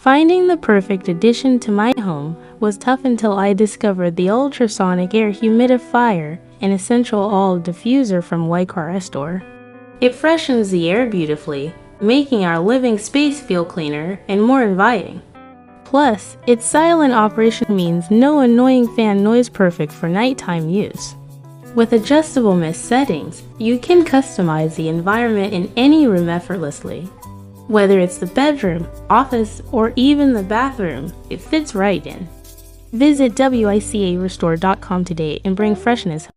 Finding the perfect addition to my home was tough until I discovered the Ultrasonic Air Humidifier, an essential oil diffuser from White Store. It freshens the air beautifully, making our living space feel cleaner and more inviting. Plus, its silent operation means no annoying fan noise, perfect for nighttime use. With adjustable mist settings, you can customize the environment in any room effortlessly. Whether it's the bedroom, office, or even the bathroom, it fits right in. Visit wicarestore.com today and bring freshness